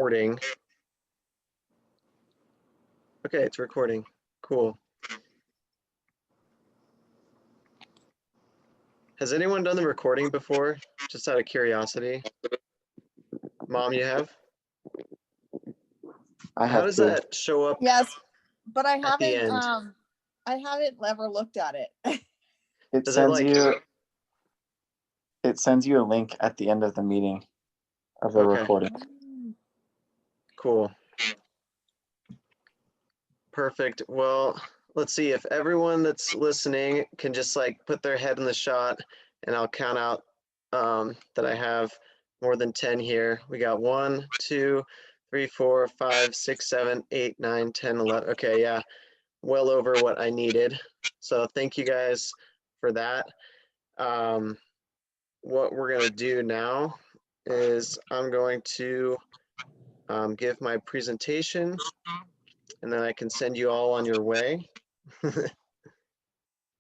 recording. Okay, it's recording. Cool. Has anyone done the recording before? Just out of curiosity. Mom, you have? I How have does to. that show up Yes, but I at the haven't end? I haven't ever looked at it. It Does it sends like, you. It sends you a link at the end of the meeting of the okay, recording. cool. Perfect. Well, let's see if everyone that's listening can just like put their head in the shot and I'll count out that I have more than 10 here. We got 1, 2, 3, 4, 5, 6, 7, 8, 9, 10, 11. Okay, yeah, well over what I needed. So thank you guys for that. What we're going to do now is I'm going to give my presentation and then I can send you all on your way.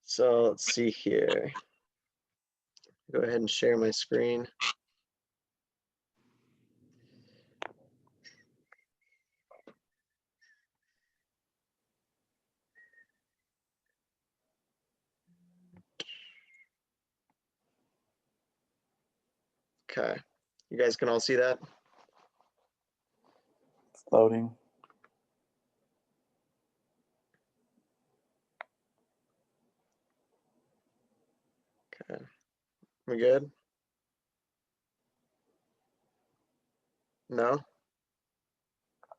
So let's see here. Go ahead and share my screen. Okay, you guys can all see that? It's loading. Okay, we good? No?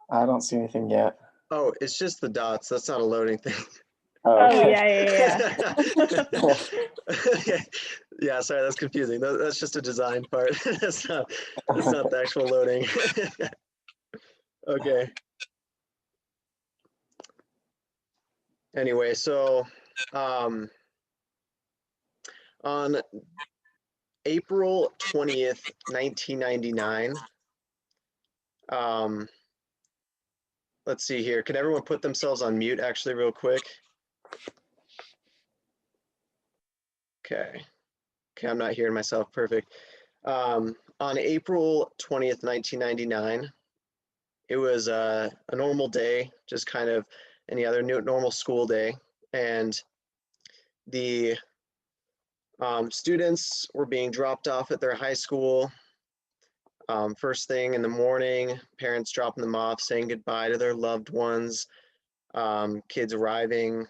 I don't see anything yet. Oh, it's just the dots. That's not a loading thing. Oh, Oh, okay. yeah. Okay. Yeah, sorry, that's confusing. That's just a design part. That's not the actual loading. Okay. Anyway, so on April 20th, 1999, let's see here. Can everyone put themselves on mute actually real quick? Okay. Okay, I'm not hearing myself. Perfect. On April 20th, 1999, it was a normal day, just kind of any other normal school day. And the students were being dropped off at their high school. First thing in the morning, parents dropping them off, saying goodbye to their loved ones. Kids arriving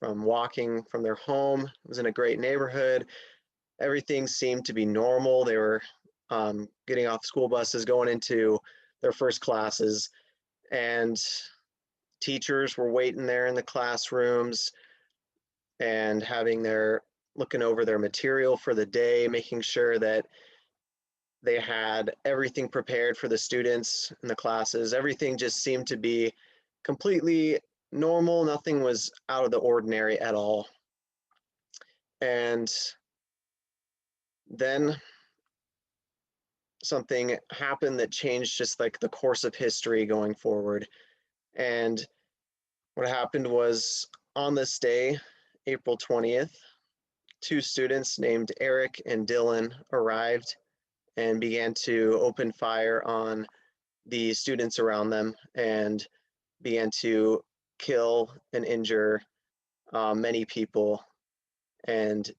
from walking from their home. It was in a great neighborhood. Everything seemed to be normal. They were getting off school buses, going into their first classes, and teachers were waiting there in the classrooms and looking over their material for the day, making sure that they had everything prepared for the students in the classes. Everything just seemed to be completely normal. Nothing was out of the ordinary at all. And then something happened that changed just like the course of history going forward. And what happened was on this day, April 20th, 2 students named Eric and Dylan arrived and began to open fire on the students around them and began to kill and injure many people, and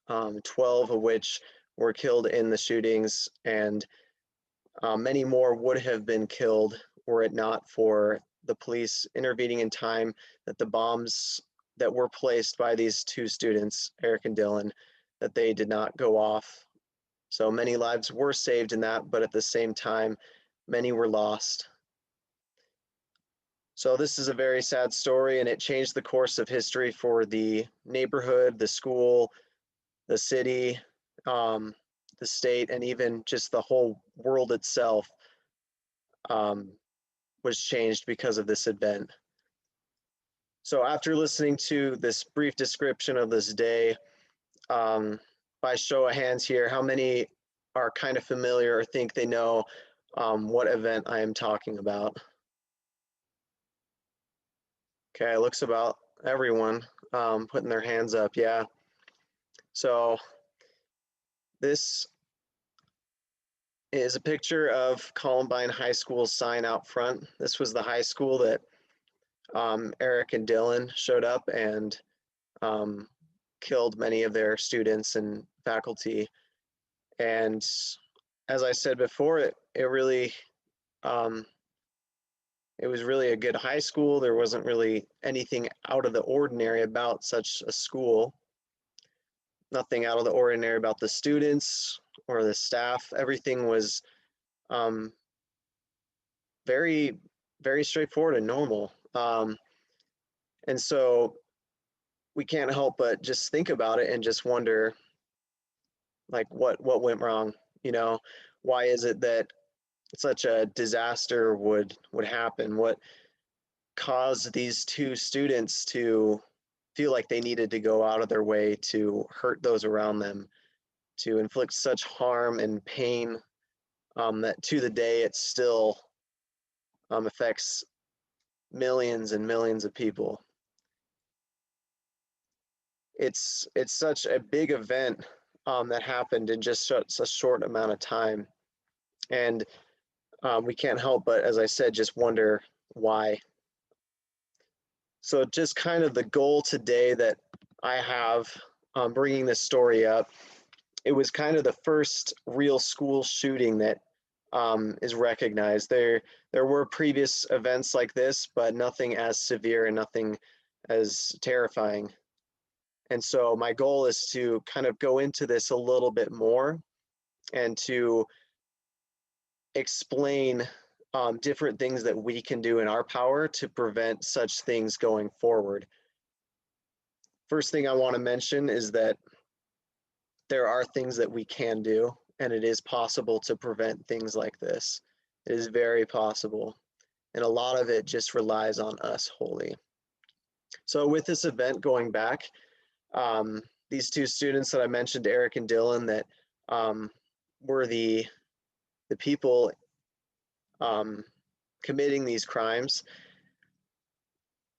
12 of which were killed in the shootings, and many more would have been killed were it not for the police intervening in time, that the bombs that were placed by these 2 students, Eric and Dylan, that they did not go off. So many lives were saved in that, but at the same time, many were lost. So this is a very sad story, and it changed the course of history for the neighborhood, the school, the city, the state, and even just the whole world itself was changed because of this event. So after listening to this brief description of this day, by show of hands here, how many are kind of familiar or think they know what event I am talking about? Okay, looks about everyone putting their hands up, yeah. So this is a picture of Columbine High School's sign out front. This was the high school that Eric and Dylan showed up and um, killed many of their students and faculty. And as I said before, um, it was really a good high school. There wasn't really anything out of the ordinary about such a school. Nothing out of the ordinary about the students or the staff. Everything was um, very, very straightforward and normal. And so we can't help but just think about it and just wonder, like, what went wrong? You know, why is it that such a disaster would happen? What caused these two students to feel like they needed to go out of their way to hurt those around them, to inflict such harm and pain that to the day it still affects millions and millions of people. It's such a big event that happened in just such a short amount of time, and we can't help but, as I said, just wonder why. So just kind of the goal today that I have bringing this story up, it was kind of the first real school shooting that is recognized. There were previous events like this, but nothing as severe and nothing as terrifying. And so my goal is to kind of go into this a little bit more and to explain different things that we can do in our power to prevent such things going forward. First thing I want to mention is that there are things that we can do, and it is possible to prevent things like this. It is very possible, and a lot of it just relies on us wholly. So with this event going back, these two students that I mentioned, Eric and Dylan, that were the people committing these crimes.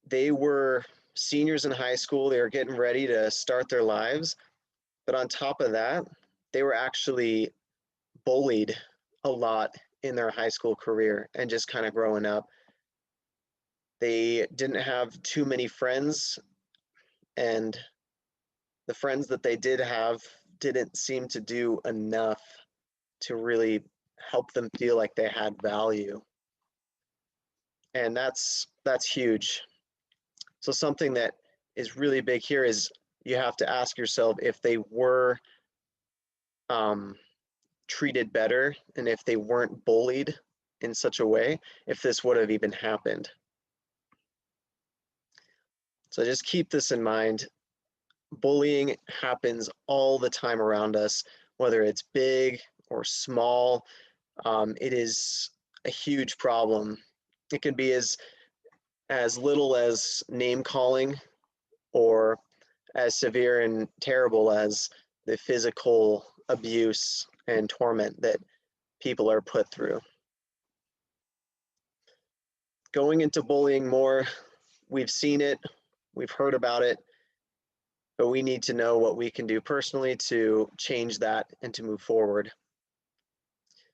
They were seniors in high school. They were getting ready to start their lives. But on top of that, they were actually bullied a lot in their high school career and just kind of growing up. They didn't have too many friends, and the friends that they did have didn't seem to do enough to really help them feel like they had value. And that's huge. So something that is really big here is you have to ask yourself if they were treated better and if they weren't bullied in such a way, if this would have even happened. So just keep this in mind. Bullying happens all the time around us, whether it's big or small. It is a huge problem. It can be as little as name calling, or as severe and terrible as the physical abuse and torment that people are put through. Going into bullying more, we've seen it, we've heard about it, but we need to know what we can do personally to change that and to move forward.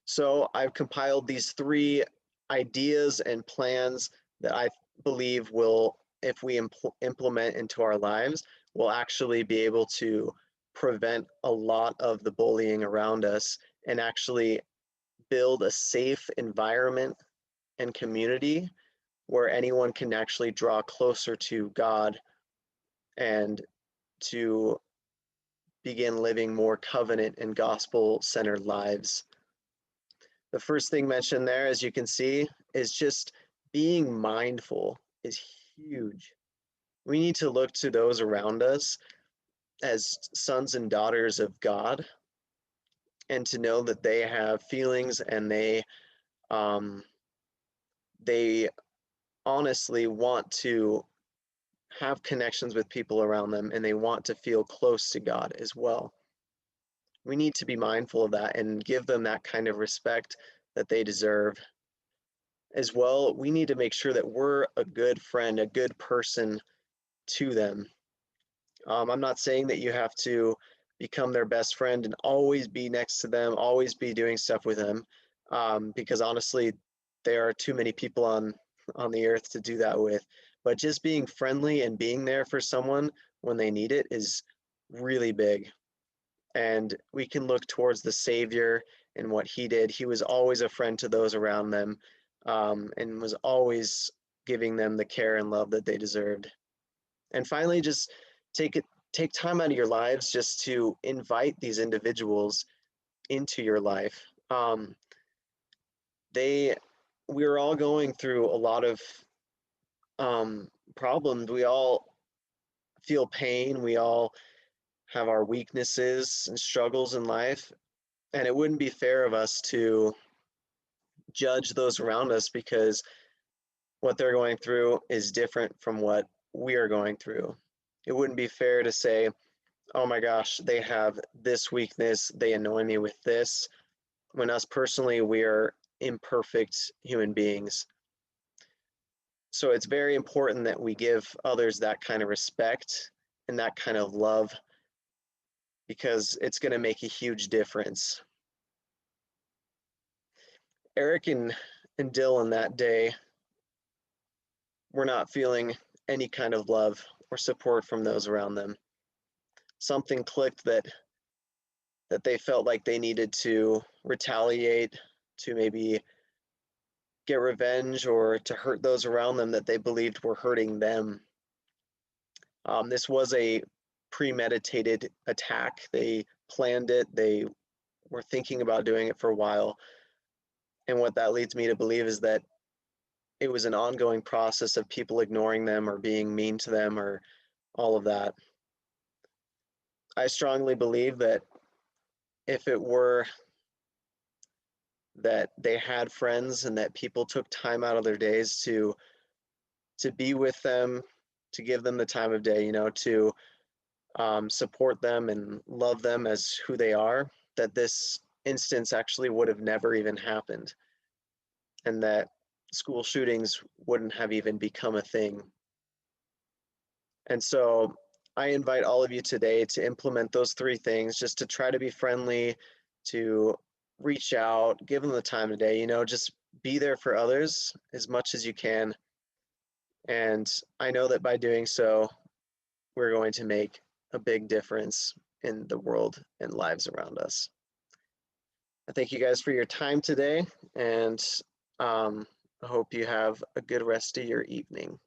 So I've compiled these 3 ideas and plans that I believe will, if we implement into our lives, will actually be able to prevent a lot of the bullying around us and actually build a safe environment and community where anyone can actually draw closer to God and to begin living more covenant and gospel-centered lives. The first thing mentioned there, as you can see, is just being mindful is huge. We need to look to those around us as sons and daughters of God, and to know that they have feelings and they honestly want to have connections with people around them, and they want to feel close to God as well. We need to be mindful of that and give them that kind of respect that they deserve. As well, we need to make sure that we're a good friend, a good person to them. I'm not saying that you have to become their best friend and always be next to them, always be doing stuff with them. Because honestly, there are too many people on the earth to do that with. But just being friendly and being there for someone when they need it is really big. And we can look towards the Savior and what he did. He was always a friend to those around them, and was always giving them the care and love that they deserved. And finally, just take time out of your lives just to invite these individuals into your life. They we're all going through a lot of problems. We all feel pain. We all have our weaknesses and struggles in life. And it wouldn't be fair of us to judge those around us because what they're going through is different from what we are going through. It wouldn't be fair to say, oh my gosh, they have this weakness, they annoy me with this, when us personally, we are imperfect human beings. So it's very important that we give others that kind of respect and that kind of love, because it's going to make a huge difference. Eric and Dylan that day were not feeling any kind of love or support from those around them. Something clicked that they felt like they needed to retaliate, to maybe get revenge, or to hurt those around them that they believed were hurting them. This was a premeditated attack. They planned it. They were thinking about doing it for a while. And what that leads me to believe is that it was an ongoing process of people ignoring them or being mean to them or all of that. I strongly believe that if it were that they had friends and that people took time out of their days to be with them, to give them the time of day, to support them and love them as who they are, that this instance actually would have never even happened, and that school shootings wouldn't have even become a thing. And so I invite all of you today to implement those three things, just to try to be friendly, to reach out, give them the time of day, just be there for others as much as you can. And I know that by doing so, we're going to make a big difference in the world and lives around us. I thank you guys for your time today, and I hope you have a good rest of your evening.